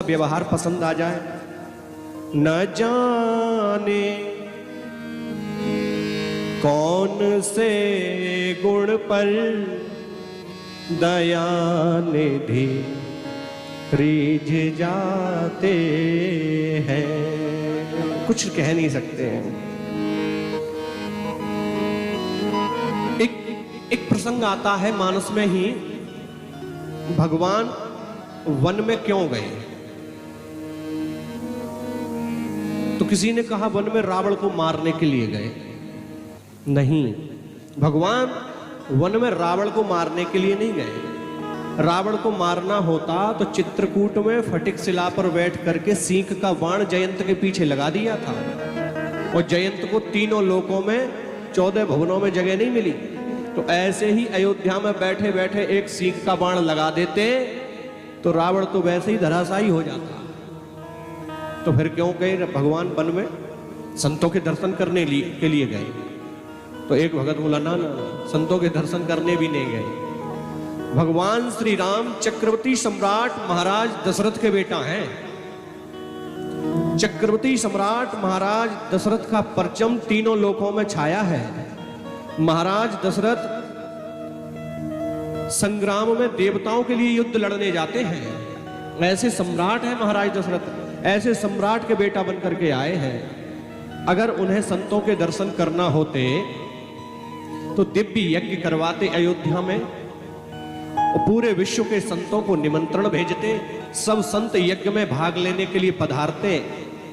व्यवहार पसंद आ जाए। न जाने कौन से गुण पर दया निधि रीझ जाते हैं, कुछ कह नहीं सकते हैं। एक प्रसंग आता है मानस में ही, भगवान वन में क्यों गए? तो किसी ने कहा वन में रावण को मारने के लिए गए। नहीं, भगवान वन में रावण को मारने के लिए नहीं गए। रावण को मारना होता तो चित्रकूट में फटिक शिला पर बैठ करके सींग का बाण जयंत के पीछे लगा दिया था, और जयंत को तीनों लोकों में 14 भुवनों में जगह नहीं मिली। तो ऐसे ही अयोध्या में बैठे बैठे एक सींग का बाण लगा देते तो रावण तो वैसे ही धराशायी हो जाता। तो फिर क्यों गए भगवान वन में? संतों के दर्शन करने के लिए गए। तो एक भगत बोला ना ना, संतों के दर्शन करने भी नहीं गए। भगवान श्री राम चक्रवर्ती सम्राट महाराज दशरथ के बेटा हैं। चक्रवर्ती सम्राट महाराज दशरथ का परचम तीनों लोकों में छाया है। महाराज दशरथ संग्राम में देवताओं के लिए युद्ध लड़ने जाते हैं। ऐसे सम्राट है महाराज दशरथ, ऐसे सम्राट के बेटा बनकर के आए हैं। अगर उन्हें संतों के दर्शन करना होते तो दिव्य यज्ञ करवाते अयोध्या में, और पूरे विश्व के संतों को निमंत्रण भेजते, सब संत यज्ञ में भाग लेने के लिए पधारते,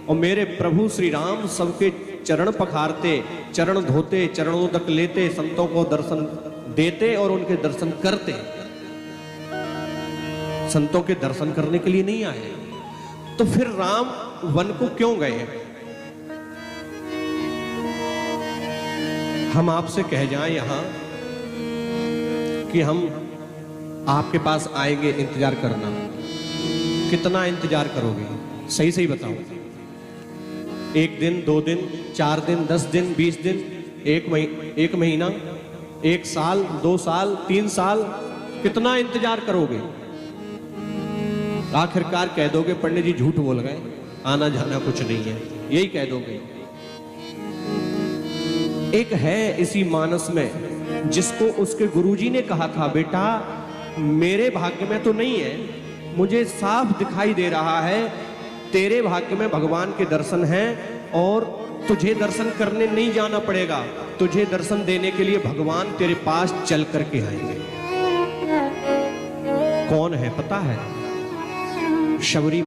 और मेरे प्रभु श्री राम सबके चरण पखारते, चरण धोते, चरणोदक लेते, संतों को दर्शन देते और उनके दर्शन करते। संतों के दर्शन करने के लिए नहीं आए। तो फिर राम वन को क्यों गए? हम आपसे कह जाएं यहां कि हम आपके पास आएंगे, इंतजार करना। कितना इंतजार करोगे? सही सही बताओ। 1 दिन, 2 दिन, 4 दिन, 10 दिन, 20 दिन, 1 महीना, 1 साल, 2 साल, 3 साल, कितना इंतजार करोगे? आखिरकार कह दोगे पंडित जी झूठ बोल गए, आना जाना कुछ नहीं है, यही कह दोगे। एक है इसी मानस में जिसको उसके गुरुजी ने कहा था, बेटा मेरे भाग्य में तो नहीं है, मुझे साफ दिखाई दे रहा है तेरे भाग्य में भगवान के दर्शन हैं, और तुझे दर्शन करने नहीं जाना पड़ेगा, तुझे दर्शन देने के लिए भगवान तेरे पास चल करके आएंगे। कौन है पता है? शबरी